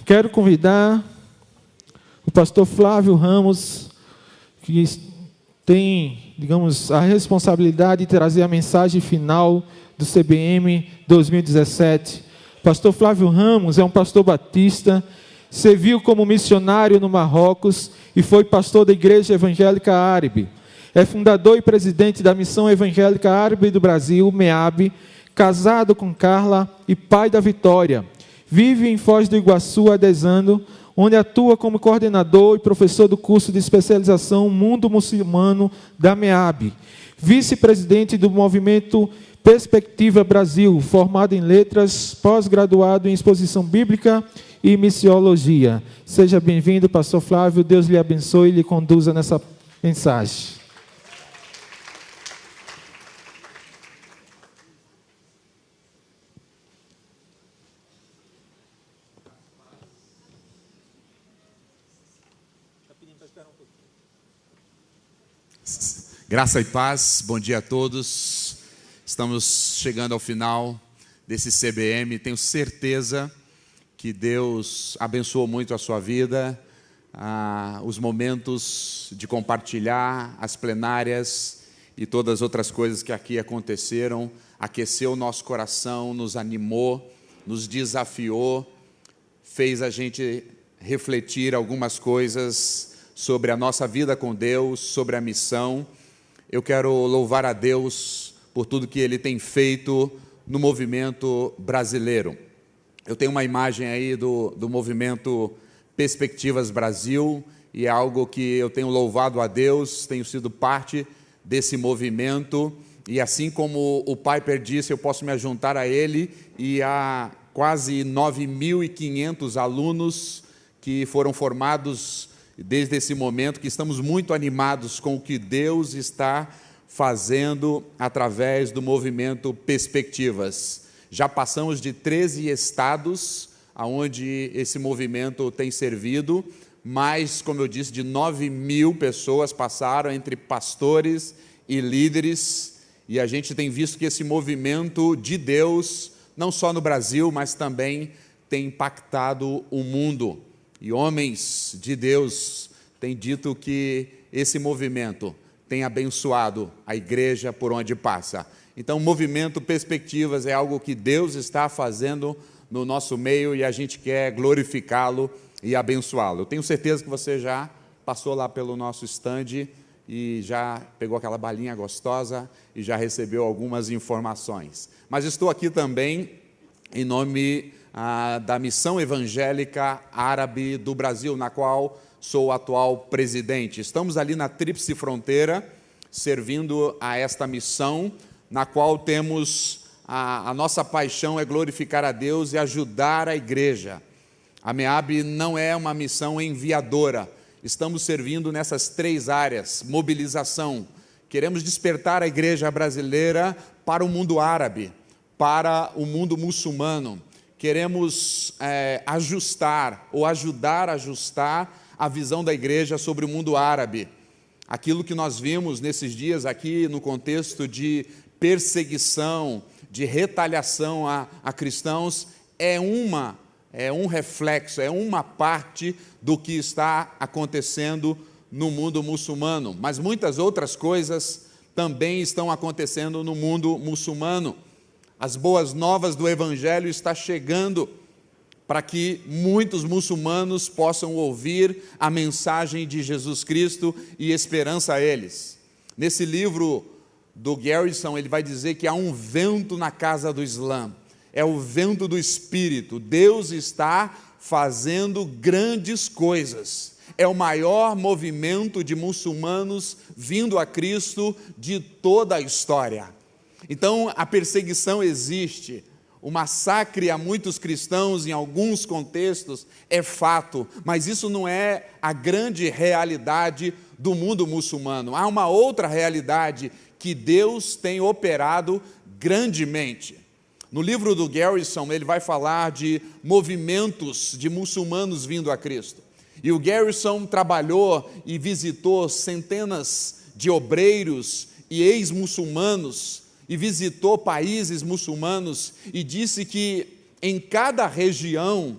Quero convidar o pastor Flávio Ramos, que tem, digamos, a responsabilidade de trazer a mensagem final do CBM 2017. Pastor Flávio Ramos é um pastor batista, serviu como missionário no Marrocos e foi pastor da Igreja Evangélica Árabe. É fundador e presidente da Missão Evangélica Árabe do Brasil, MEAB, casado com Carla e pai da Vitória. Vive em Foz do Iguaçu há 10 anos, onde atua como coordenador e professor do curso de especialização Mundo Muçulmano da MEAB. Vice-presidente do movimento Perspectiva Brasil, formado em letras, pós-graduado em exposição bíblica e missiologia. Seja bem-vindo, pastor Flávio. Deus lhe abençoe e lhe conduza nessa mensagem. Graça e paz, bom dia a todos. Estamos chegando ao final desse CBM. Tenho certeza que Deus abençoou muito a sua vida, os momentos de compartilhar, as plenárias e todas as outras coisas que aqui aconteceram. Aqueceu o nosso coração, nos animou, nos desafiou, fez a gente refletir algumas coisas sobre a nossa vida com Deus, sobre a missão. Eu quero louvar a Deus por tudo que Ele tem feito no movimento brasileiro. Eu tenho uma imagem aí do movimento Perspectivas Brasil, e é algo que eu tenho louvado a Deus, tenho sido parte desse movimento, e assim como o Piper disse, eu posso me ajuntar a ele, e há quase 9.500 alunos que foram formados desde esse momento, que estamos muito animados com o que Deus está fazendo através do movimento Perspectivas. Já passamos de 13 estados onde esse movimento tem servido, mais, como eu disse, de 9.000 pessoas passaram entre pastores e líderes, e a gente tem visto que esse movimento de Deus, não só no Brasil, mas também tem impactado o mundo. E homens de Deus têm dito que esse movimento tem abençoado a igreja por onde passa. Então, o movimento Perspectivas é algo que Deus está fazendo no nosso meio e a gente quer glorificá-lo e abençoá-lo. Eu tenho certeza que você já passou lá pelo nosso stand e já pegou aquela balinha gostosa e já recebeu algumas informações. Mas estou aqui também em nome da Missão Evangélica Árabe do Brasil, na qual sou o atual presidente. Estamos ali na Tríplice Fronteira, servindo a esta missão, na qual temos a nossa paixão é glorificar a Deus e ajudar a igreja. A MEAB não é uma missão enviadora, estamos servindo nessas 3 áreas: mobilização, queremos despertar a igreja brasileira para o mundo árabe, para o mundo muçulmano. Queremos ajustar ou ajudar a ajustar a visão da igreja sobre o mundo árabe. Aquilo que nós vimos nesses dias aqui no contexto de perseguição, de retaliação a cristãos, é um reflexo, é uma parte do que está acontecendo no mundo muçulmano. Mas muitas outras coisas também estão acontecendo no mundo muçulmano. As boas novas do Evangelho estão chegando para que muitos muçulmanos possam ouvir a mensagem de Jesus Cristo e esperança a eles. Nesse livro do Garrison, ele vai dizer que há um vento na casa do Islã, é o vento do Espírito. Deus está fazendo grandes coisas. É o maior movimento de muçulmanos vindo a Cristo de toda a história. Então, a perseguição existe, o massacre a muitos cristãos em alguns contextos é fato, mas isso não é a grande realidade do mundo muçulmano. Há uma outra realidade que Deus tem operado grandemente. No livro do Garrison, ele vai falar de movimentos de muçulmanos vindo a Cristo. E o Garrison trabalhou e visitou centenas de obreiros e ex-muçulmanos, e visitou países muçulmanos, e disse que em cada região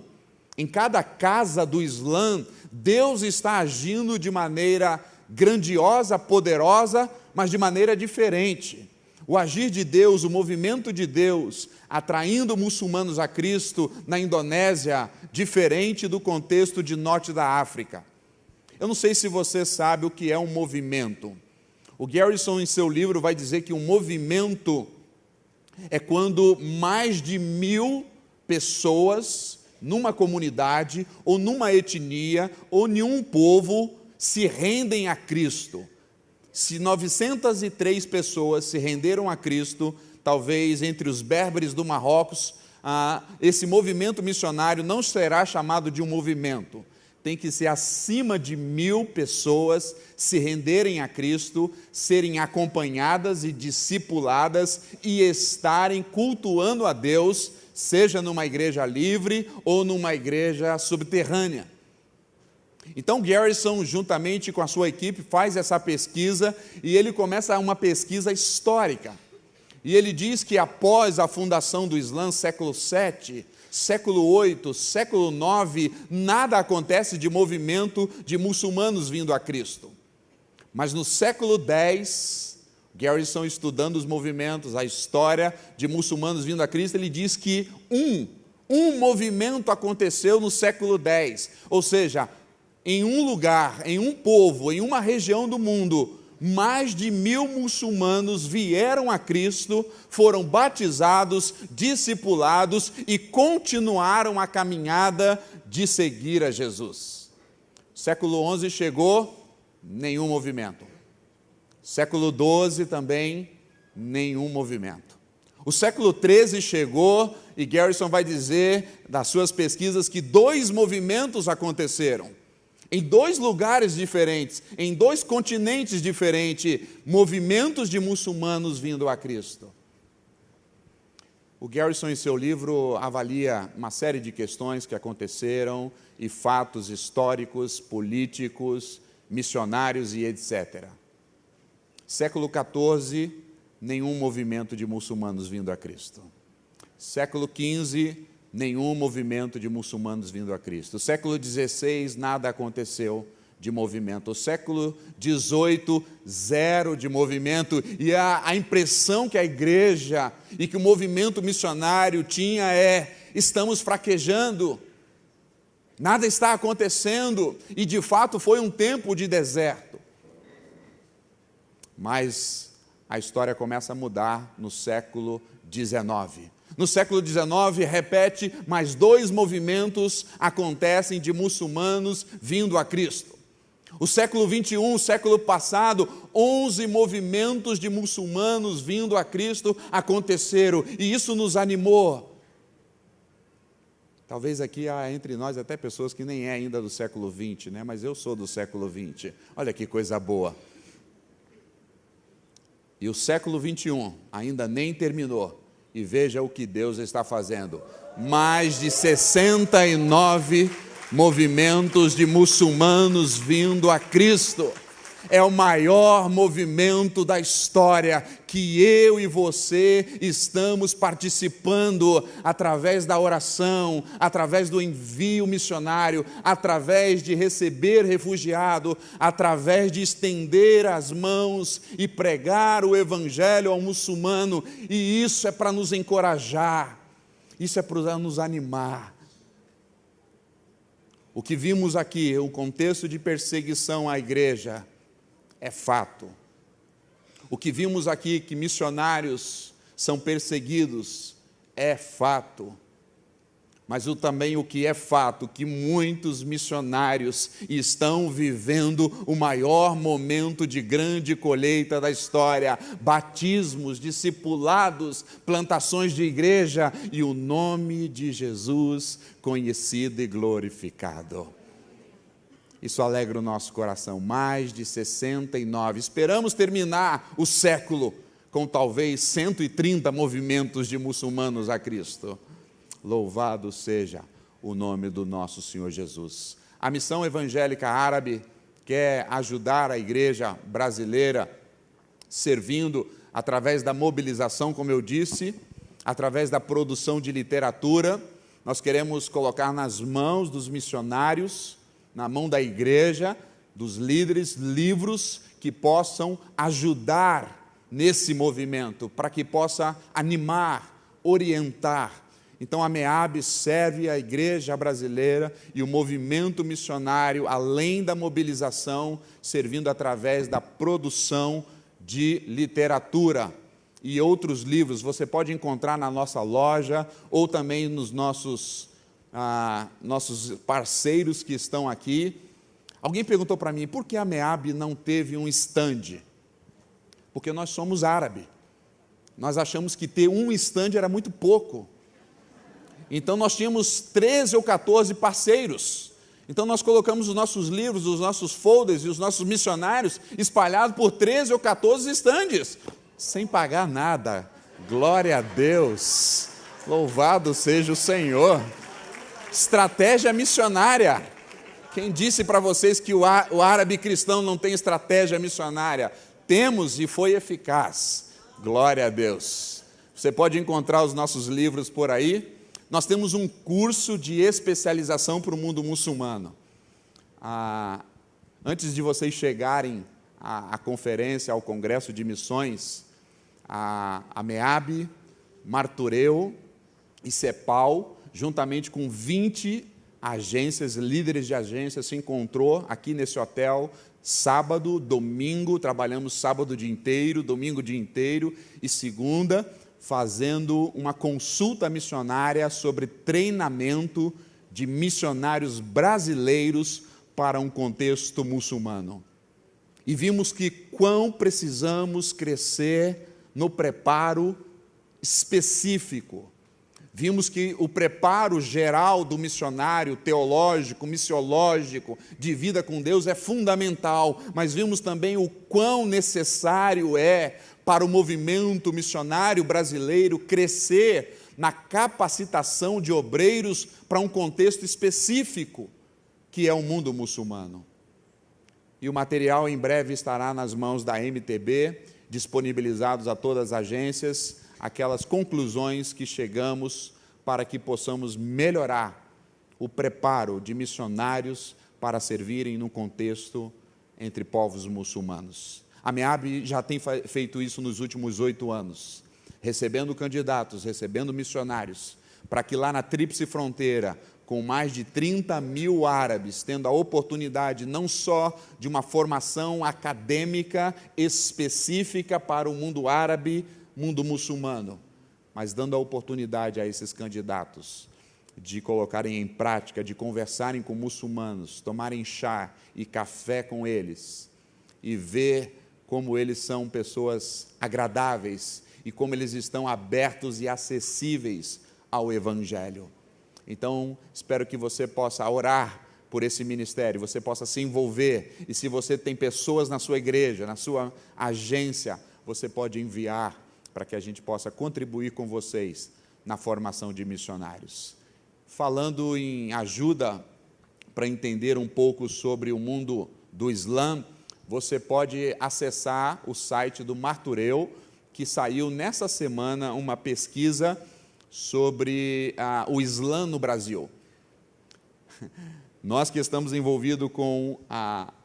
em cada casa do Islã, Deus está agindo de maneira grandiosa, poderosa, mas de maneira diferente. O agir de Deus, o movimento de Deus, atraindo muçulmanos a Cristo na Indonésia, diferente do contexto de norte da África. Eu não sei se você sabe o que é um movimento. O Garrison, em seu livro, vai dizer que um movimento é quando mais de 1000 pessoas numa comunidade, ou numa etnia, ou em um povo, se rendem a Cristo. Se 903 pessoas se renderam a Cristo, talvez entre os berberes do Marrocos, esse movimento missionário não será chamado de um movimento. Tem que ser acima de 1000 pessoas se renderem a Cristo, serem acompanhadas e discipuladas e estarem cultuando a Deus, seja numa igreja livre ou numa igreja subterrânea. Então Garrison, juntamente com a sua equipe, faz essa pesquisa e ele começa uma pesquisa histórica. E ele diz que após a fundação do Islã, século 7, século 8, século 9, nada acontece de movimento de muçulmanos vindo a Cristo. Mas no século 10, Garrison, estudando os movimentos, a história de muçulmanos vindo a Cristo, ele diz que um movimento aconteceu no século 10, ou seja, em um lugar, em um povo, em uma região do mundo, mais de 1000 muçulmanos vieram a Cristo, foram batizados, discipulados e continuaram a caminhada de seguir a Jesus. Século 11 chegou, nenhum movimento. Século 12 também, nenhum movimento. O século 13 chegou e Garrison vai dizer, das suas pesquisas, que 2 movimentos aconteceram. Em 2 lugares diferentes, em 2 continentes diferentes, movimentos de muçulmanos vindo a Cristo. O Garrison, em seu livro, avalia uma série de questões que aconteceram e fatos históricos, políticos, missionários e etc. Século 14, nenhum movimento de muçulmanos vindo a Cristo. Século 15, nenhum movimento de muçulmanos vindo a Cristo. Século 16, nada aconteceu de movimento. O século 18, zero de movimento. E a impressão que a igreja e que o movimento missionário tinha estamos fraquejando. Nada está acontecendo. E de fato foi um tempo de deserto. Mas a história começa a mudar no século 19. No século XIX, repete, mais 2 movimentos acontecem de muçulmanos vindo a Cristo. O século 21, o século passado, 11 movimentos de muçulmanos vindo a Cristo aconteceram, e isso nos animou. Talvez aqui há entre nós até pessoas que nem é ainda do século 20, né? Mas eu sou do século 20. Olha que coisa boa. E o século 21 ainda nem terminou. E veja o que Deus está fazendo. Mais de 69 movimentos de muçulmanos vindo a Cristo. É o maior movimento da história que eu e você estamos participando através da oração, através do envio missionário, através de receber refugiado, através de estender as mãos e pregar o evangelho ao muçulmano. E isso é para nos encorajar, isso é para nos animar. O que vimos aqui, o contexto de perseguição à igreja, é fato. O que vimos aqui, que missionários são perseguidos, é fato. Mas também o que é fato, que muitos missionários estão vivendo o maior momento de grande colheita da história. Batismos, discipulados, plantações de igreja e o nome de Jesus conhecido e glorificado. Isso alegra o nosso coração. Mais de 69. Esperamos terminar o século com talvez 130 movimentos de muçulmanos a Cristo. Louvado seja o nome do nosso Senhor Jesus. A Missão Evangélica Árabe quer ajudar a igreja brasileira, servindo através da mobilização, como eu disse, através da produção de literatura. nós queremos colocar nas mãos dos missionários, na mão da igreja, dos líderes, livros que possam ajudar nesse movimento, para que possa animar, orientar. Então a MEAB serve a igreja brasileira e o movimento missionário, além da mobilização, servindo através da produção de literatura e outros livros. Você pode encontrar na nossa loja ou também nos nossos parceiros que estão aqui. Alguém perguntou para mim, por que a MEAB não teve um stand? Porque nós somos árabe. Nós achamos que ter um stand era muito pouco. Então nós tínhamos 13 ou 14 parceiros. Então nós colocamos os nossos livros, os nossos folders e os nossos missionários espalhados por 13 ou 14 estandes, sem pagar nada. Glória a Deus, louvado seja o Senhor. Estratégia missionária. Quem disse para vocês que o árabe cristão não tem estratégia missionária? Temos e foi eficaz. Glória a Deus. Você pode encontrar os nossos livros por aí. Nós temos um curso de especialização para o mundo muçulmano. Antes de vocês chegarem à conferência, ao Congresso de Missões, a MEAB, Martureu e CEPAL, juntamente com 20 agências, líderes de agências, se encontrou aqui nesse hotel, sábado, domingo, trabalhamos sábado o dia inteiro, domingo o dia inteiro e segunda, fazendo uma consulta missionária sobre treinamento de missionários brasileiros para um contexto muçulmano. E vimos que quão precisamos crescer no preparo específico. Vimos que o preparo geral do missionário, teológico, missiológico, de vida com Deus é fundamental, mas vimos também o quão necessário é para o movimento missionário brasileiro crescer na capacitação de obreiros para um contexto específico, que é o mundo muçulmano. E o material em breve estará nas mãos da MTB, disponibilizados a todas as agências, aquelas conclusões que chegamos para que possamos melhorar o preparo de missionários para servirem no contexto entre povos muçulmanos. A MEAB já tem feito isso nos últimos 8 anos, recebendo candidatos, recebendo missionários, para que lá na Tríplice Fronteira, com mais de 30 mil árabes, tendo a oportunidade não só de uma formação acadêmica específica para o mundo árabe, mundo muçulmano, mas dando a oportunidade a esses candidatos de colocarem em prática, de conversarem com muçulmanos, tomarem chá e café com eles e ver como eles são pessoas agradáveis e como eles estão abertos e acessíveis ao Evangelho. Então, espero que você possa orar por esse ministério, você possa se envolver, e se você tem pessoas na sua igreja, na sua agência, você pode enviar para que a gente possa contribuir com vocês na formação de missionários. Falando em ajuda para entender um pouco sobre o mundo do Islã, você pode acessar o site do Martureu, que saiu nessa semana uma pesquisa sobre o Islã no Brasil. Nós que estamos envolvidos com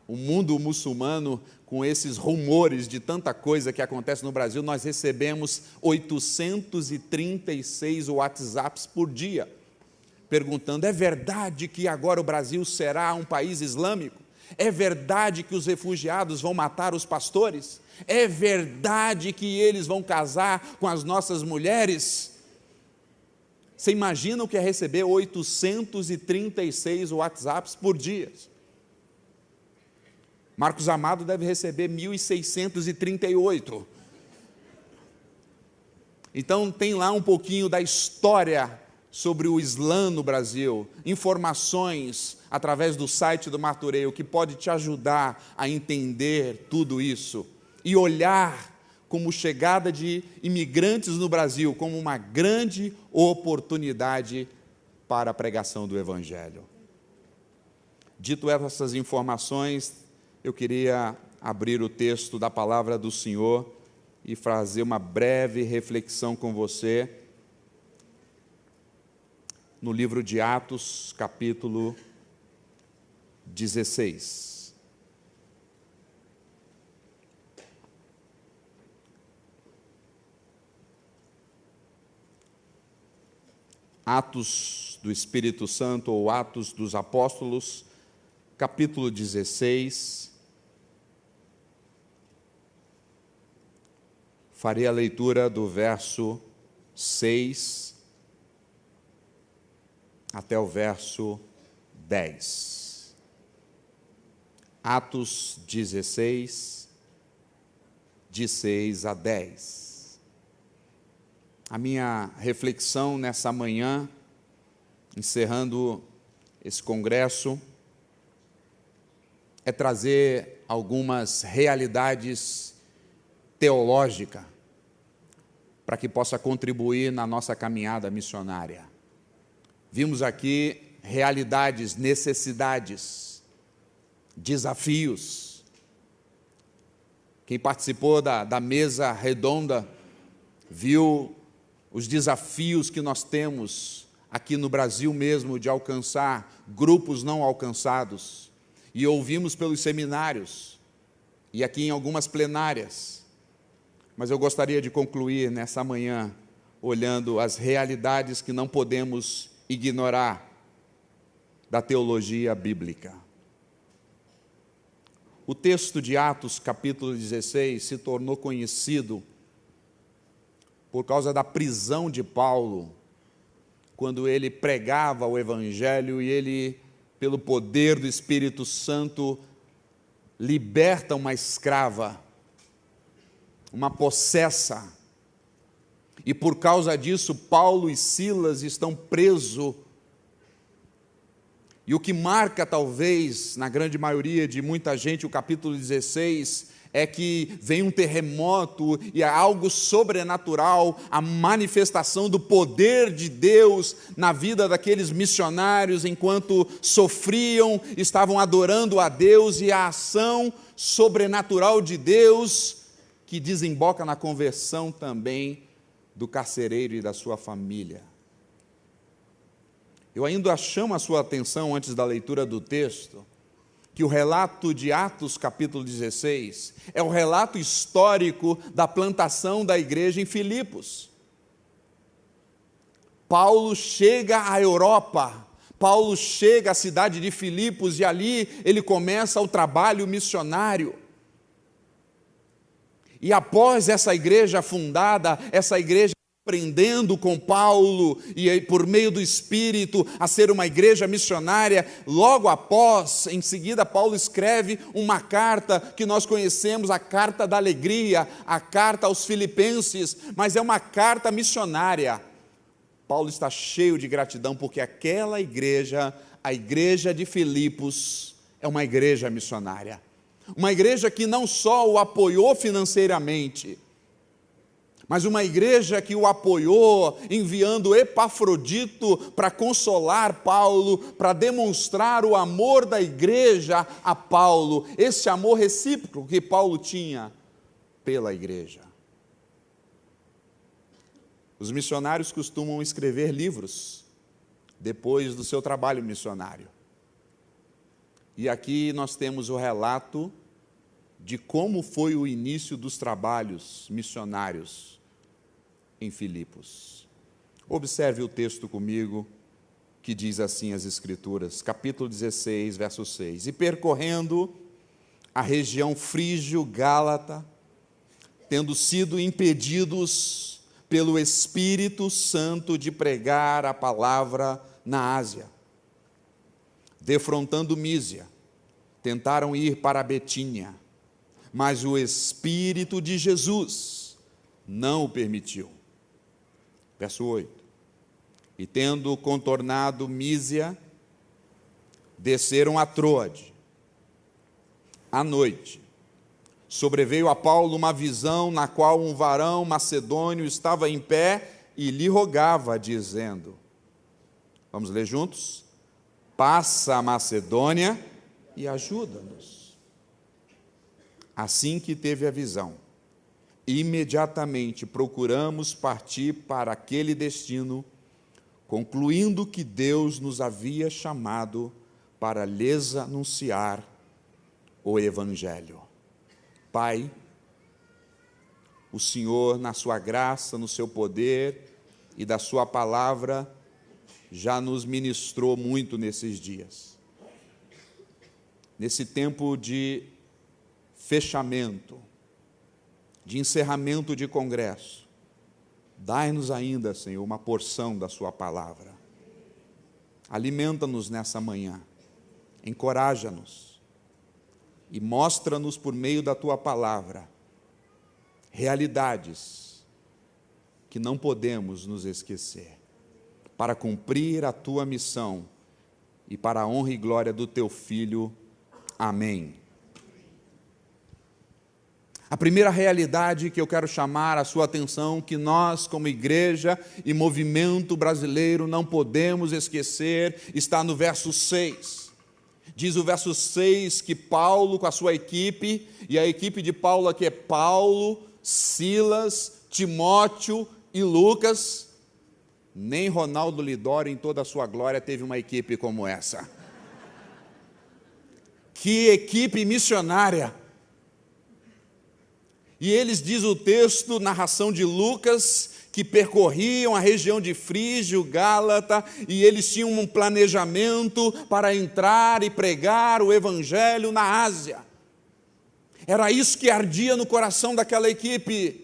o mundo muçulmano, com esses rumores de tanta coisa que acontece no Brasil, nós recebemos 836 WhatsApps por dia, perguntando, é verdade que agora o Brasil será um país islâmico? É verdade que os refugiados vão matar os pastores? É verdade que eles vão casar com as nossas mulheres? Você imagina o que é receber 836 WhatsApps por dia? Marcos Amado deve receber 1.638. Então tem lá um pouquinho da história sobre o Islã no Brasil, informações através do site do Martureu, que pode te ajudar a entender tudo isso e olhar como chegada de imigrantes no Brasil como uma grande oportunidade para a pregação do Evangelho. Dito essas informações, eu queria abrir o texto da palavra do Senhor e fazer uma breve reflexão com você. no livro de Atos, capítulo 16. Atos do Espírito Santo ou Atos dos Apóstolos, capítulo 16. Farei a leitura do verso 6 até o verso 10. Atos 16, de 6 a 10. A minha reflexão nessa manhã, encerrando esse congresso, é trazer algumas realidades teológicas para que possa contribuir na nossa caminhada missionária. Vimos aqui realidades, necessidades, desafios. Quem participou da mesa redonda viu os desafios que nós temos aqui no Brasil mesmo de alcançar grupos não alcançados. E ouvimos pelos seminários e aqui em algumas plenárias. Mas eu gostaria de concluir nessa manhã olhando as realidades que não podemos ignorar da teologia bíblica. O texto de Atos, capítulo 16, se tornou conhecido por causa da prisão de Paulo, quando ele pregava o Evangelho e ele, pelo poder do Espírito Santo, liberta uma escrava, uma possessa, e por causa disso Paulo e Silas estão presos. E o que marca talvez, na grande maioria de muita gente, o capítulo 16, é que vem um terremoto e é algo sobrenatural, a manifestação do poder de Deus na vida daqueles missionários, enquanto sofriam, estavam adorando a Deus, e a ação sobrenatural de Deus que desemboca na conversão também do carcereiro e da sua família. Eu ainda chamo a sua atenção, antes da leitura do texto, que o relato de Atos, capítulo 16, é o relato histórico da plantação da igreja em Filipos. Paulo chega à Europa, Paulo chega à cidade de Filipos, e ali ele começa o trabalho missionário. E após essa igreja fundada, essa igreja aprendendo com Paulo, e por meio do Espírito, a ser uma igreja missionária, logo após, em seguida, Paulo escreve uma carta que nós conhecemos, a carta da alegria, a carta aos Filipenses, mas é uma carta missionária. Paulo está cheio de gratidão, porque aquela igreja, a igreja de Filipos, é uma igreja missionária. Uma igreja que não só o apoiou financeiramente, mas uma igreja que o apoiou enviando Epafrodito para consolar Paulo, para demonstrar o amor da igreja a Paulo, esse amor recíproco que Paulo tinha pela igreja. Os missionários costumam escrever livros depois do seu trabalho missionário. E aqui nós temos o relato de como foi o início dos trabalhos missionários em Filipos. Observe o texto comigo, que diz assim as Escrituras, capítulo 16, verso 6. E percorrendo a região frígio-gálata, tendo sido impedidos pelo Espírito Santo de pregar a palavra na Ásia, defrontando Mísia, tentaram ir para Betínia, mas o Espírito de Jesus não o permitiu. Verso 8. E tendo contornado Mísia, desceram a Troade. À noite, sobreveio a Paulo uma visão na qual um varão macedônio estava em pé e lhe rogava, dizendo, vamos ler juntos? Passa a Macedônia e ajuda-nos. Assim que teve a visão, imediatamente procuramos partir para aquele destino, concluindo que Deus nos havia chamado para lhes anunciar o Evangelho. Pai, o Senhor, na sua graça, no seu poder e da sua palavra, já nos ministrou muito nesses dias. Nesse tempo de fechamento, de encerramento de congresso, dai-nos ainda, Senhor, uma porção da sua palavra. Alimenta-nos nessa manhã, encoraja-nos e mostra-nos por meio da tua palavra realidades que não podemos nos esquecer, para cumprir a tua missão e para a honra e glória do teu Filho. Amém. A primeira realidade que eu quero chamar a sua atenção, que nós, como igreja e movimento brasileiro, não podemos esquecer, está no verso 6. Diz o verso 6 que Paulo, com a sua equipe, e a equipe de Paulo aqui é Paulo, Silas, Timóteo e Lucas. Nem Ronaldo Lidório, em toda a sua glória, teve uma equipe como essa. Que equipe missionária! E eles, diz o texto, narração de Lucas, que percorriam a região de Frígio, Gálata, e eles tinham um planejamento para entrar e pregar o Evangelho na Ásia. Era isso que ardia no coração daquela equipe.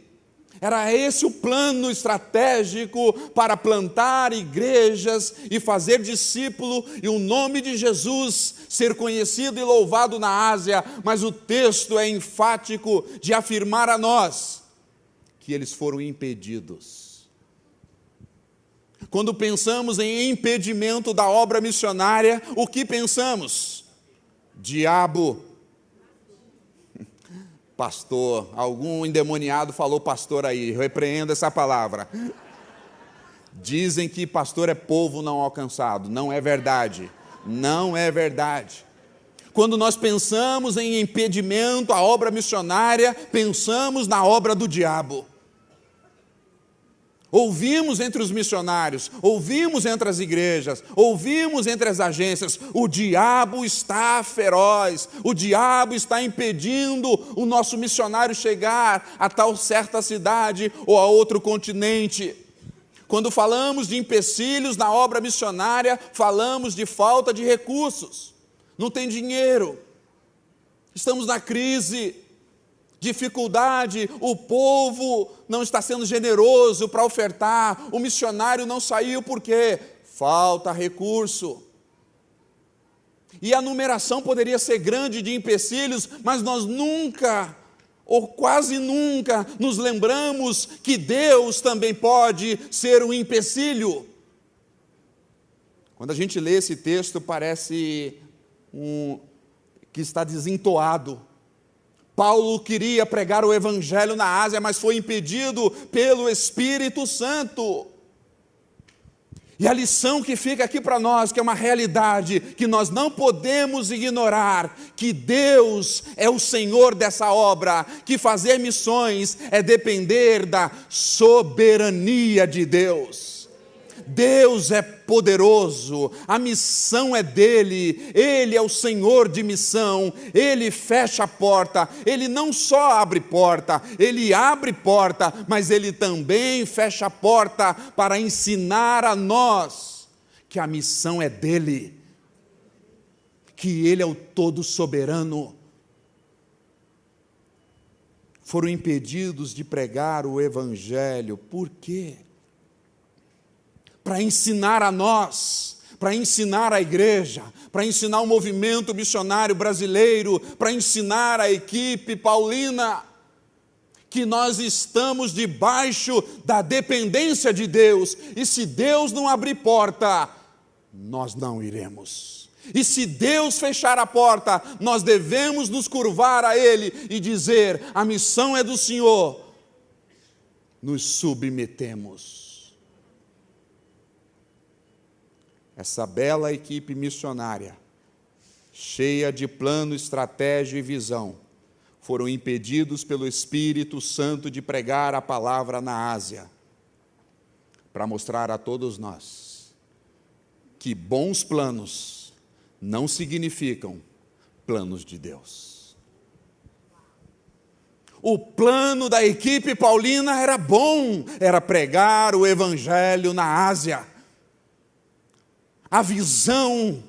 Era esse o plano estratégico para plantar igrejas e fazer discípulo e o nome de Jesus ser conhecido e louvado na Ásia. Mas o texto é enfático de afirmar a nós que eles foram impedidos. Quando pensamos em impedimento da obra missionária, o que pensamos? Diabo. Pastor, algum endemoniado falou pastor aí, repreenda essa palavra. Dizem que pastor é povo não alcançado, não é verdade, não é verdade. Quando nós pensamos em impedimento à obra missionária, pensamos na obra do diabo. Ouvimos entre os missionários, ouvimos entre as igrejas, ouvimos entre as agências, o diabo está feroz, o diabo está impedindo o nosso missionário chegar a tal certa cidade ou a outro continente. Quando falamos de empecilhos na obra missionária, falamos de falta de recursos, não tem dinheiro, estamos na crise, dificuldade, o povo não está sendo generoso para ofertar, o missionário não saiu por quê? Falta recurso. E a numeração poderia ser grande de empecilhos, mas nós nunca, ou quase nunca, nos lembramos que Deus também pode ser um empecilho. Quando a gente lê esse texto, parece que está desentoado. Paulo queria pregar o Evangelho na Ásia, mas foi impedido pelo Espírito Santo. E a lição que fica aqui para nós, que é uma realidade que nós não podemos ignorar, que Deus é o Senhor dessa obra, que fazer missões é depender da soberania de Deus. Deus é poderoso, a missão é dele, ele é o Senhor de missão, ele fecha a porta, ele não só abre porta, ele abre porta, mas ele também fecha a porta para ensinar a nós que a missão é dele, que ele é o todo soberano. Foram impedidos de pregar o Evangelho, por quê? Para ensinar a nós, para ensinar a igreja, para ensinar o movimento missionário brasileiro, para ensinar a equipe paulina, que nós estamos debaixo da dependência de Deus, e se Deus não abrir porta, nós não iremos. E se Deus fechar a porta, nós devemos nos curvar a Ele e dizer, a missão é do Senhor, nos submetemos. Essa bela equipe missionária, cheia de plano, estratégia e visão, foram impedidos pelo Espírito Santo de pregar a palavra na Ásia, para mostrar a todos nós que bons planos não significam planos de Deus. O plano da equipe paulina era bom, era pregar o evangelho na Ásia. A visão,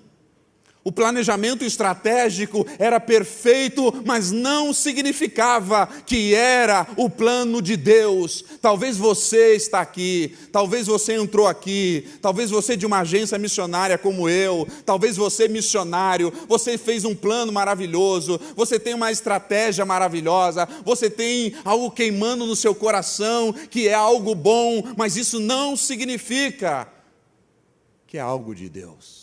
o planejamento estratégico era perfeito, mas não significava que era o plano de Deus. Talvez você está aqui, talvez você entrou aqui, talvez você de uma agência missionária como eu, talvez você missionário, você fez um plano maravilhoso, você tem uma estratégia maravilhosa, você tem algo queimando no seu coração, que é algo bom, mas isso não significa que é algo de Deus.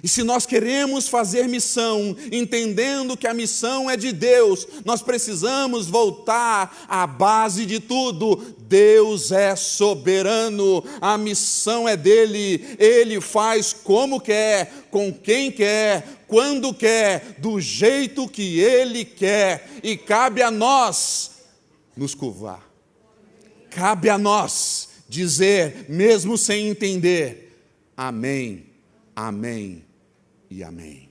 E se nós queremos fazer missão, entendendo que a missão é de Deus, nós precisamos voltar à base de tudo. Deus é soberano, a missão é dele, ele faz como quer, com quem quer, quando quer, do jeito que ele quer, e cabe a nós nos curvar. Cabe a nós dizer, mesmo sem entender, amém, amém e amém.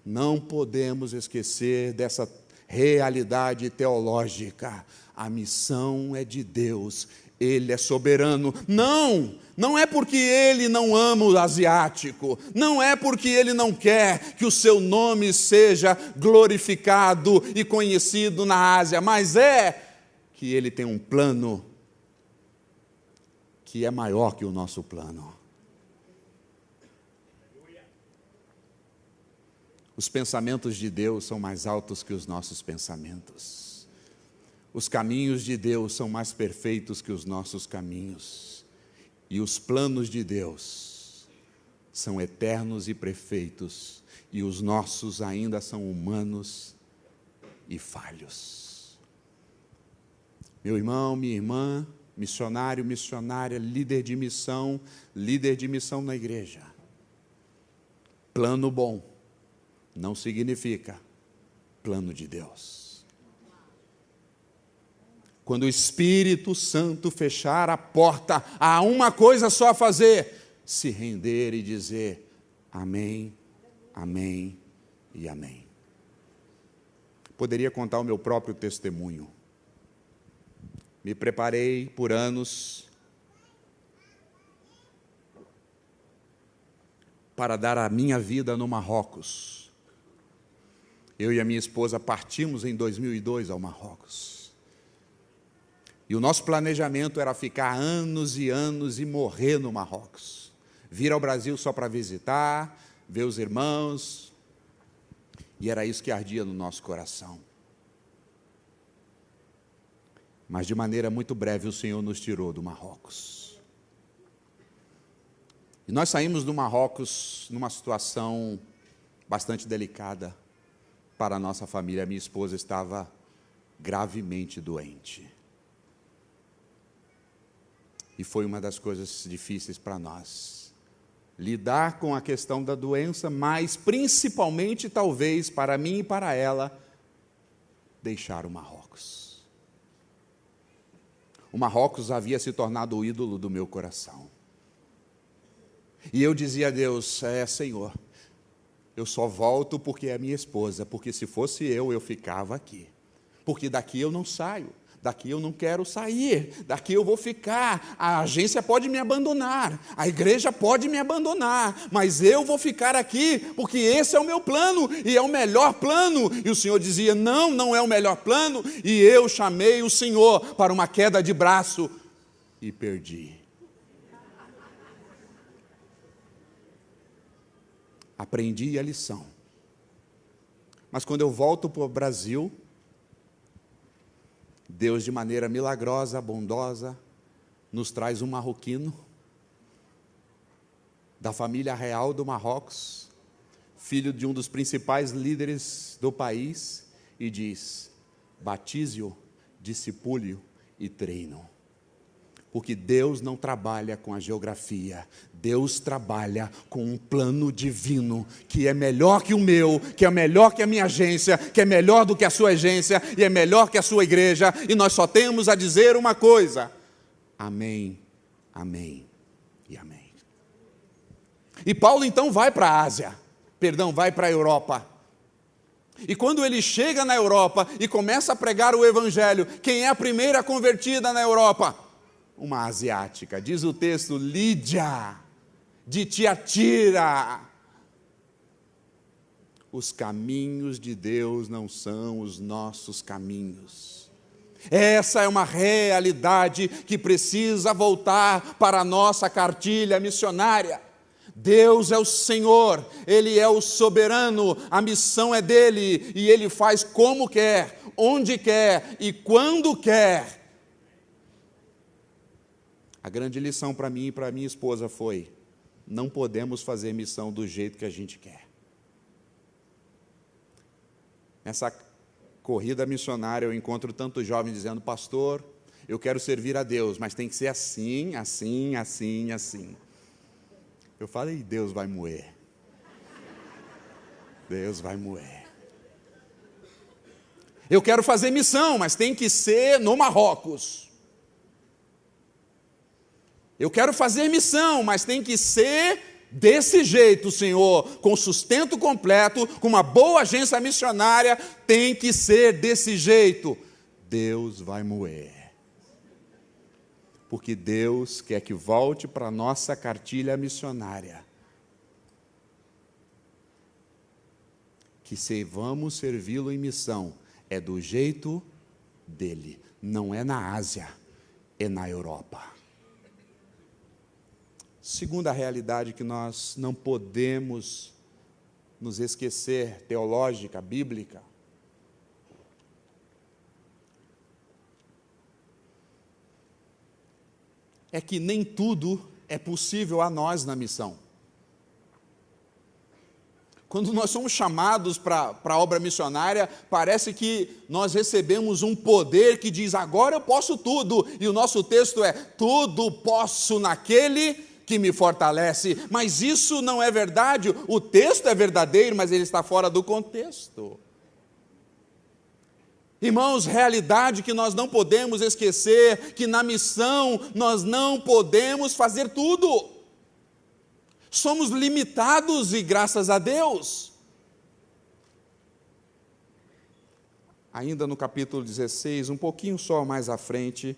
Não podemos esquecer dessa realidade teológica. A missão é de Deus, Ele é soberano. Não é porque Ele não ama o asiático, não é porque Ele não quer que o seu nome seja glorificado e conhecido na Ásia, mas é que Ele tem um plano que é maior que o nosso plano. Os pensamentos de Deus são mais altos que os nossos pensamentos. Os caminhos de Deus são mais perfeitos que os nossos caminhos. E os planos de Deus são eternos e perfeitos. E os nossos ainda são humanos e falhos. Meu irmão, minha irmã, missionário, missionária, líder de missão na igreja. Plano bom não significa plano de Deus. Quando o Espírito Santo fechar a porta, há uma coisa só a fazer: se render e dizer amém, amém e amém. Poderia contar o meu próprio testemunho. Me preparei por anos para dar a minha vida no Marrocos. Eu e a minha esposa partimos em 2002 ao Marrocos. E o nosso planejamento era ficar anos e anos e morrer no Marrocos. Vir ao Brasil só para visitar, ver os irmãos. E era isso que ardia no nosso coração. Mas de maneira muito breve o Senhor nos tirou do Marrocos. E nós saímos do Marrocos numa situação bastante delicada para a nossa família. A minha esposa estava gravemente doente. E foi uma das coisas difíceis para nós. Lidar com a questão da doença, mas principalmente, talvez, para mim e para ela, deixar o Marrocos. O Marrocos havia se tornado o ídolo do meu coração. E eu dizia a Deus, Senhor, eu só volto porque é minha esposa, porque se fosse eu ficava aqui. Porque daqui eu não saio, daqui eu não quero sair, daqui eu vou ficar. A agência pode me abandonar, a igreja pode me abandonar, mas eu vou ficar aqui, porque esse é o meu plano, e é o melhor plano. E o Senhor dizia, não é o melhor plano, e eu chamei o Senhor para uma queda de braço, e perdi. Aprendi a lição. Mas quando eu volto para o Brasil, Deus, de maneira milagrosa, bondosa, nos traz um marroquino, da família real do Marrocos, filho de um dos principais líderes do país, e diz, batize-o, discipule-o e treine-o. Porque Deus não trabalha com a geografia, Deus trabalha com um plano divino, que é melhor que o meu, que é melhor que a minha agência, que é melhor do que a sua agência, e é melhor que a sua igreja, e nós só temos a dizer uma coisa, amém, amém e amém. E Paulo então vai para a Ásia, vai para a Europa. E quando ele chega na Europa e começa a pregar o evangelho, quem é a primeira convertida na Europa? Uma asiática, diz o texto, Lídia, de Tiatira. Os caminhos de Deus não são os nossos caminhos. Essa é uma realidade que precisa voltar para a nossa cartilha missionária. Deus é o Senhor, Ele é o soberano, a missão é dEle, e Ele faz como quer, onde quer e quando quer. A grande lição para mim e para minha esposa foi: não podemos fazer missão do jeito que a gente quer. Nessa corrida missionária eu encontro tantos jovens dizendo: pastor, eu quero servir a Deus, mas tem que ser assim, assim, assim, assim. Eu falei: Deus vai moer. Deus vai moer. Eu quero fazer missão, mas tem que ser no Marrocos. Eu quero fazer missão, mas tem que ser desse jeito, Senhor, com sustento completo, com uma boa agência missionária, tem que ser desse jeito. Deus vai moer. Porque Deus quer que volte para a nossa cartilha missionária. Que se vamos servi-lo em missão, é do jeito dele. Não é na Ásia, é na Europa. Segunda realidade que nós não podemos nos esquecer, teológica, bíblica, é que nem tudo é possível a nós na missão. Quando nós somos chamados para a obra missionária, parece que nós recebemos um poder que diz: agora eu posso tudo, e o nosso texto é: tudo posso naquele que me fortalece. Mas isso não é verdade. O texto é verdadeiro, mas ele está fora do contexto. Irmãos, realidade que nós não podemos esquecer, que na missão nós não podemos fazer tudo. Somos limitados e graças a Deus. Ainda no capítulo 16, um pouquinho só mais à frente,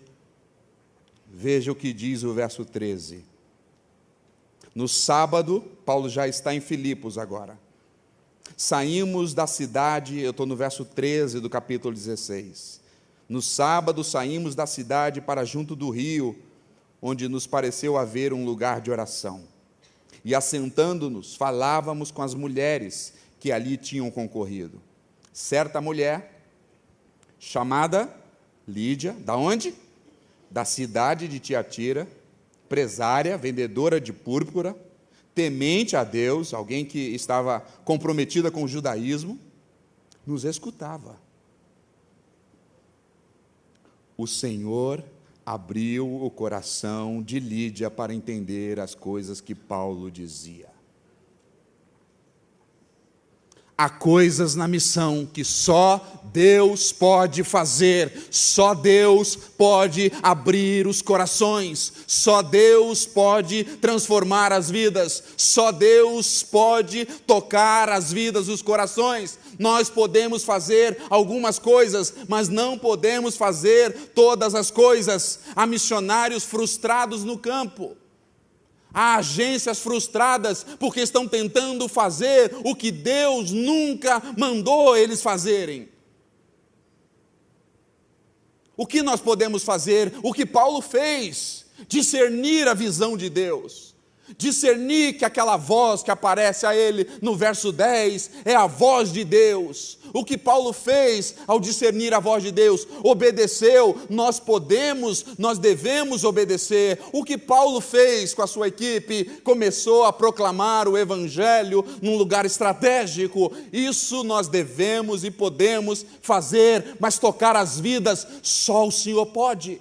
veja o que diz o verso 13. No sábado, Paulo já está em Filipos agora. Saímos da cidade, eu estou no verso 13 do capítulo 16. No sábado saímos da cidade para junto do rio, onde nos pareceu haver um lugar de oração. E assentando-nos, falávamos com as mulheres que ali tinham concorrido. Certa mulher, chamada Lídia, da onde? Da cidade de Tiatira, empresária, vendedora de púrpura, temente a Deus, alguém que estava comprometida com o judaísmo, nos escutava. O Senhor abriu o coração de Lídia para entender as coisas que Paulo dizia. Há coisas na missão que só Deus pode fazer, só Deus pode abrir os corações, só Deus pode transformar as vidas, só Deus pode tocar as vidas, os corações. Nós podemos fazer algumas coisas, mas não podemos fazer todas as coisas. Há missionários frustrados no campo. Há agências frustradas porque estão tentando fazer o que Deus nunca mandou eles fazerem. O que nós podemos fazer? O que Paulo fez, discernir a visão de Deus. Discernir que aquela voz que aparece a ele no verso 10 é a voz de Deus. O que Paulo fez ao discernir a voz de Deus? Obedeceu. Nós devemos obedecer. O que Paulo fez com a sua equipe? Começou a proclamar o evangelho num lugar estratégico. Isso nós devemos e podemos fazer, mas tocar as vidas só o Senhor pode.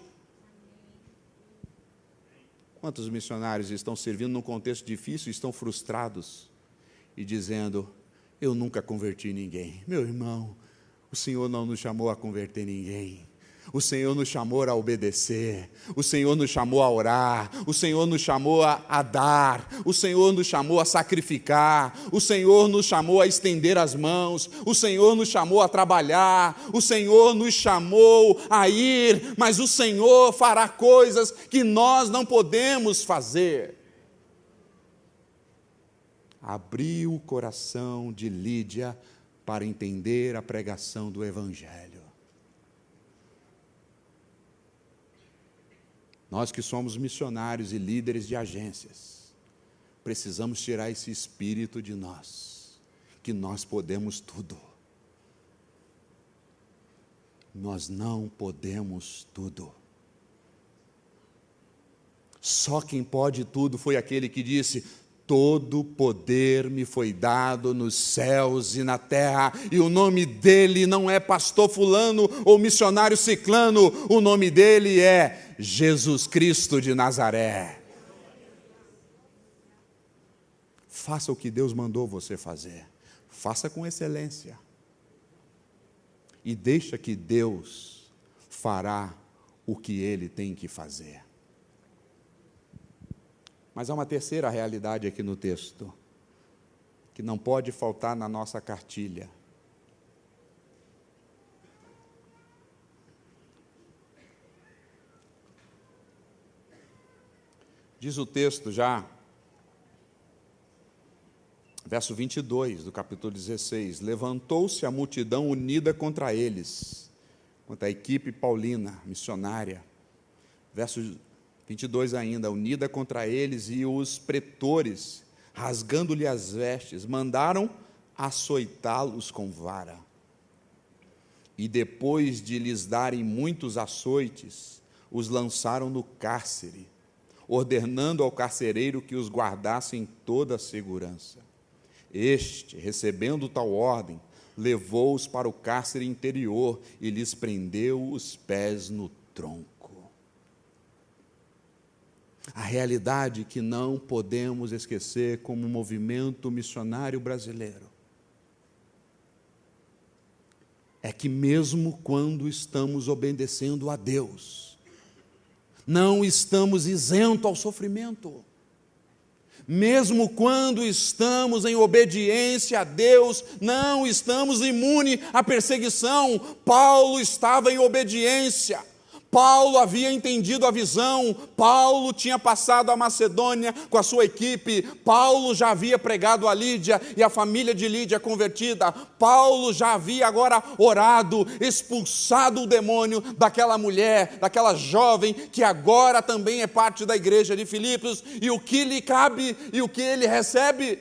Quantos missionários estão servindo num contexto difícil e estão frustrados e dizendo: eu nunca converti ninguém. Meu irmão, o Senhor não nos chamou a converter ninguém. O Senhor nos chamou a obedecer, o Senhor nos chamou a orar, o Senhor nos chamou a dar, o Senhor nos chamou a sacrificar, o Senhor nos chamou a estender as mãos, o Senhor nos chamou a trabalhar, o Senhor nos chamou a ir, mas o Senhor fará coisas que nós não podemos fazer. Abriu o coração de Lídia para entender a pregação do Evangelho. Nós que somos missionários e líderes de agências, precisamos tirar esse espírito de nós, que nós podemos tudo. Nós não podemos tudo. Só quem pode tudo foi aquele que disse: todo poder me foi dado nos céus e na terra, e o nome dele não é pastor fulano ou missionário ciclano, o nome dele é Jesus Cristo de Nazaré. Faça o que Deus mandou você fazer, faça com excelência, e deixa que Deus fará o que ele tem que fazer. Mas há uma terceira realidade aqui no texto, que não pode faltar na nossa cartilha. Diz o texto já, verso 22 do capítulo 16, levantou-se a multidão unida contra eles, contra a equipe paulina, missionária. Verso 22 ainda, unida contra eles, e os pretores, rasgando-lhe as vestes, mandaram açoitá-los com vara. E depois de lhes darem muitos açoites, os lançaram no cárcere, ordenando ao carcereiro que os guardasse em toda a segurança. Este, recebendo tal ordem, levou-os para o cárcere interior e lhes prendeu os pés no tronco. A realidade que não podemos esquecer como movimento missionário brasileiro é que mesmo quando estamos obedecendo a Deus, não estamos isentos ao sofrimento. Mesmo quando estamos em obediência a Deus, não estamos imunes à perseguição. Paulo estava em obediência. Paulo havia entendido a visão, Paulo tinha passado a Macedônia com a sua equipe, Paulo já havia pregado a Lídia e a família de Lídia convertida, Paulo já havia agora orado, expulsado o demônio daquela mulher, daquela jovem, que agora também é parte da igreja de Filipos, e o que lhe cabe e o que ele recebe?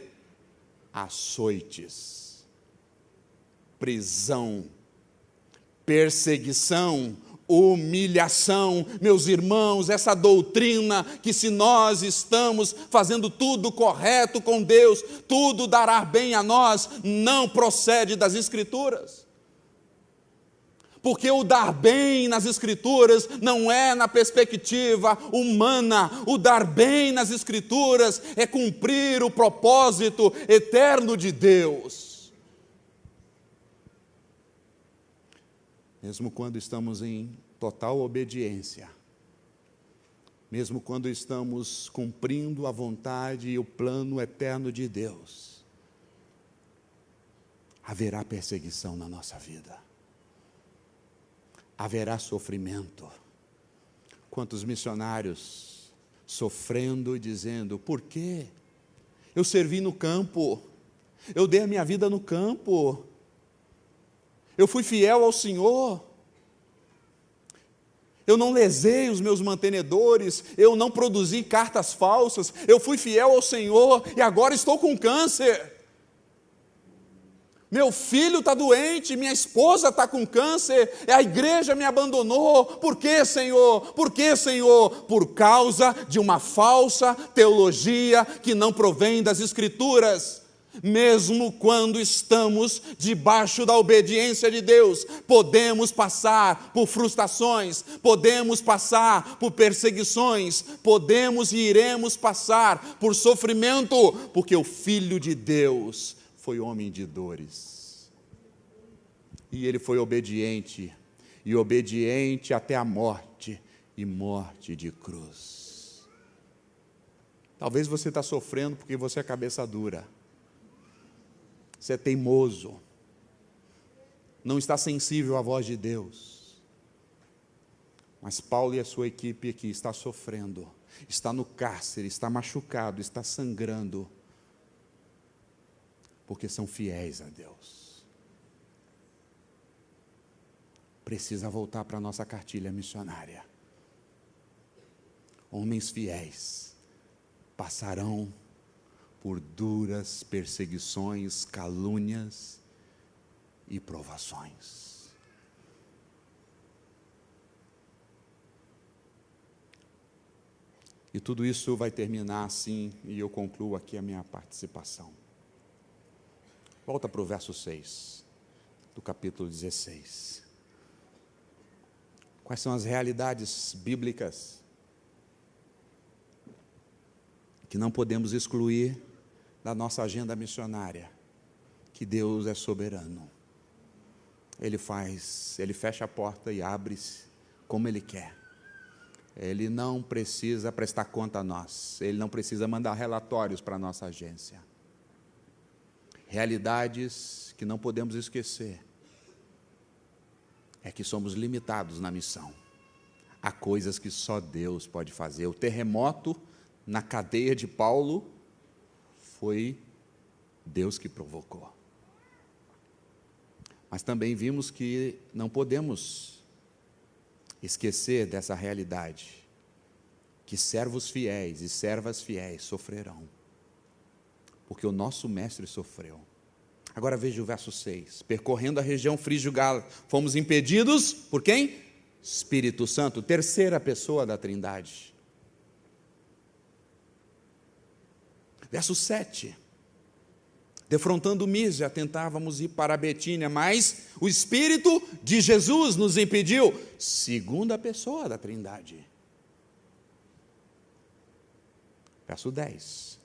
Açoites, prisão, perseguição, humilhação. Meus irmãos, essa doutrina que se nós estamos fazendo tudo correto com Deus, tudo dará bem a nós, não procede das Escrituras. Porque o dar bem nas Escrituras não é na perspectiva humana, o dar bem nas Escrituras é cumprir o propósito eterno de Deus. Mesmo quando estamos em total obediência, mesmo quando estamos cumprindo a vontade e o plano eterno de Deus, haverá perseguição na nossa vida, haverá sofrimento. Quantos missionários sofrendo e dizendo: por quê? Eu servi no campo, eu dei a minha vida no campo, eu fui fiel ao Senhor, eu não lesei os meus mantenedores, eu não produzi cartas falsas, eu fui fiel ao Senhor e agora estou com câncer. Meu filho está doente, minha esposa está com câncer, a igreja me abandonou. Por quê, Senhor? Por quê, Senhor? Por causa de uma falsa teologia que não provém das Escrituras. Mesmo quando estamos debaixo da obediência de Deus, podemos passar por frustrações, podemos passar por perseguições, podemos e iremos passar por sofrimento, porque o Filho de Deus foi homem de dores. E ele foi obediente, e obediente até a morte, e morte de cruz. Talvez você está sofrendo porque você é cabeça dura, você é teimoso, não está sensível à voz de Deus. Mas Paulo e a sua equipe aqui está sofrendo, está no cárcere, está machucado, está sangrando, porque são fiéis a Deus. Precisa voltar para a nossa cartilha missionária. Homens fiéis passarão por duras perseguições, calúnias e provações. E tudo isso vai terminar assim, e eu concluo aqui a minha participação. Volta para o verso 6, do capítulo 16. Quais são as realidades bíblicas que não podemos excluir da nossa agenda missionária? Que Deus é soberano. Ele fecha a porta e abre-se como Ele quer. Ele não precisa prestar conta a nós. Ele não precisa mandar relatórios para a nossa agência. Realidades que não podemos esquecer é que somos limitados na missão. Há coisas que só Deus pode fazer. O terremoto na cadeia de Paulo foi Deus que provocou. Mas também vimos que não podemos esquecer dessa realidade, que servos fiéis e servas fiéis sofrerão, porque o nosso mestre sofreu. Agora veja o verso 6. Percorrendo a região frígio-gálatas, fomos impedidos por quem? Espírito Santo, terceira pessoa da Trindade. Verso 7. Defrontando Mísia, tentávamos ir para a Betínia, mas o Espírito de Jesus nos impediu. Segunda pessoa da Trindade. Verso 10.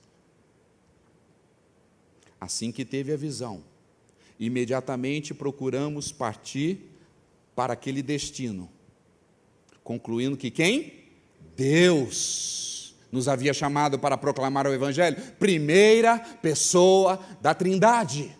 Assim que teve a visão, imediatamente procuramos partir para aquele destino, concluindo que quem? Deus nos havia chamado para proclamar o Evangelho, primeira pessoa da Trindade.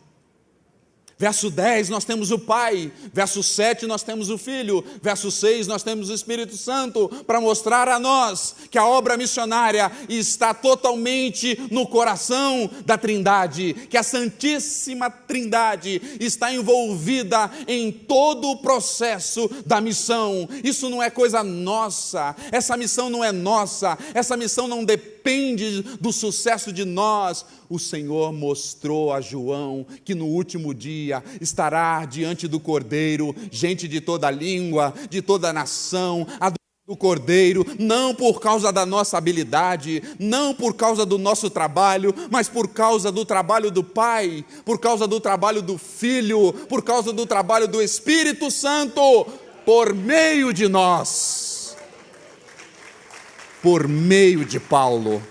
Verso 10, nós temos o Pai. Verso 7, nós temos o Filho. Verso 6, nós temos o Espírito Santo, para mostrar a nós que a obra missionária está totalmente no coração da Trindade, que a Santíssima Trindade está envolvida em todo o processo da missão. Isso não é coisa nossa, essa missão não é nossa, essa missão não depende do sucesso de nós. O Senhor mostrou a João que no último dia estará diante do Cordeiro gente de toda língua, de toda nação, do Cordeiro, não por causa da nossa habilidade, não por causa do nosso trabalho, mas por causa do trabalho do Pai, por causa do trabalho do Filho, por causa do trabalho do Espírito Santo, por meio de nós, por meio de Paulo,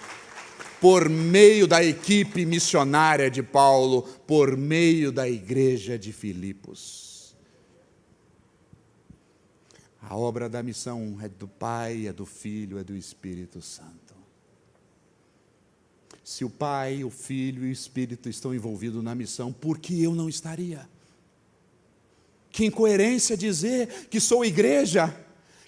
por meio da equipe missionária de Paulo, por meio da igreja de Filipos. A obra da missão é do Pai, é do Filho, é do Espírito Santo. Se o Pai, o Filho e o Espírito estão envolvidos na missão, por que eu não estaria? Que incoerência dizer que sou igreja,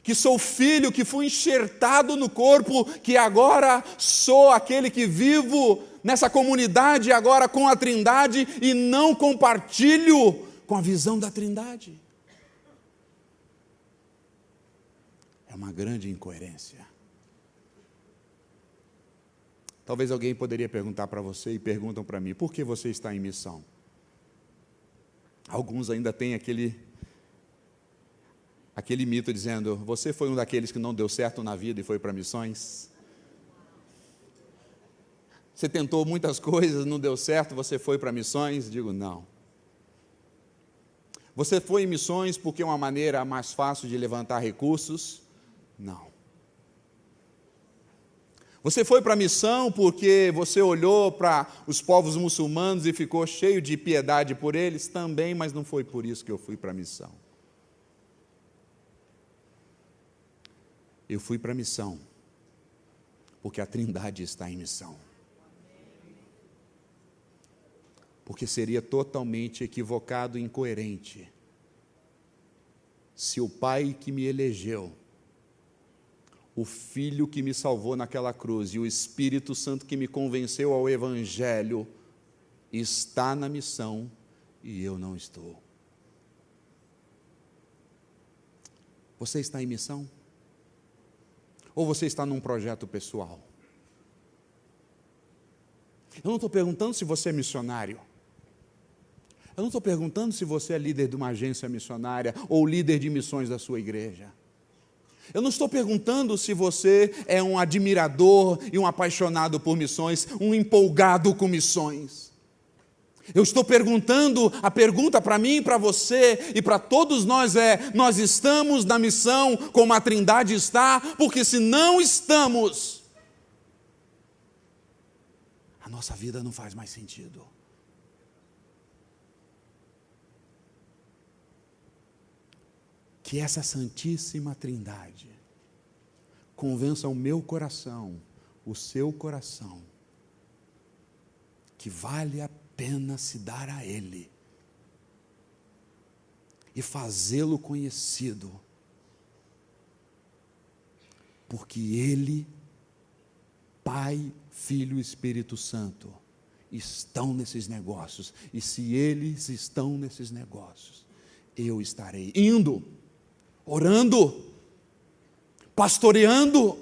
que sou filho, que fui enxertado no corpo, que agora sou aquele que vivo nessa comunidade agora com a Trindade e não compartilho com a visão da Trindade. É uma grande incoerência. Talvez alguém poderia perguntar para você, e perguntam para mim, por que você está em missão? Alguns ainda têm aquele mito dizendo, você foi um daqueles que não deu certo na vida e foi para missões? Você tentou muitas coisas, não deu certo, você foi para missões? Digo, não. Você foi em missões porque é uma maneira mais fácil de levantar recursos? Não. Você foi para a missão porque você olhou para os povos muçulmanos e ficou cheio de piedade por eles? Também, mas não foi por isso que eu fui para a missão. Eu fui para a missão, porque a Trindade está em missão. Porque seria totalmente equivocado e incoerente se o Pai que me elegeu, o Filho que me salvou naquela cruz e o Espírito Santo que me convenceu ao Evangelho está na missão e eu não estou. Você está em missão? Ou você está num projeto pessoal? Eu não estou perguntando se você é missionário. Eu não estou perguntando se você é líder de uma agência missionária ou líder de missões da sua igreja. Eu não estou perguntando se você é um admirador e um apaixonado por missões, um empolgado com missões. Eu estou perguntando, a pergunta para mim, para você e para todos nós é: nós estamos na missão como a Trindade está? Porque se não estamos, a nossa vida não faz mais sentido. Que essa Santíssima Trindade convença o meu coração, o seu coração, que vale a pena se dar a Ele e fazê-lo conhecido, porque Ele, Pai, Filho e Espírito Santo, estão nesses negócios, e se eles estão nesses negócios, eu estarei indo, orando, pastoreando,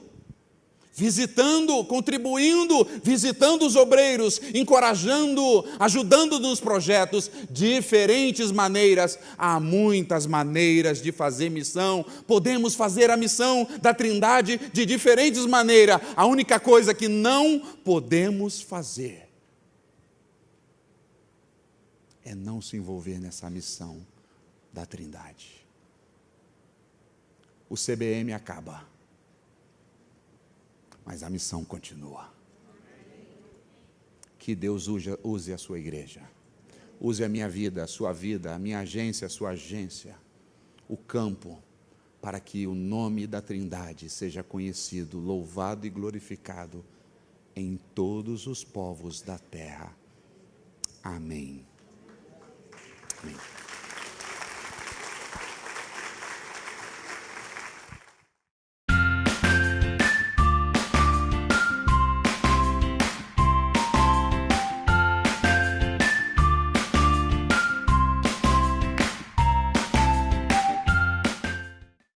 visitando, contribuindo, visitando os obreiros, encorajando, ajudando nos projetos, diferentes maneiras. Há muitas maneiras de fazer missão. Podemos fazer a missão da Trindade de diferentes maneiras. A única coisa que não podemos fazer é não se envolver nessa missão da Trindade. O CBM acaba, mas a missão continua. Que Deus use a sua igreja, use a minha vida, a minha agência, a sua agência, o campo, para que o nome da Trindade seja conhecido, louvado e glorificado em todos os povos da terra. Amém. Amém.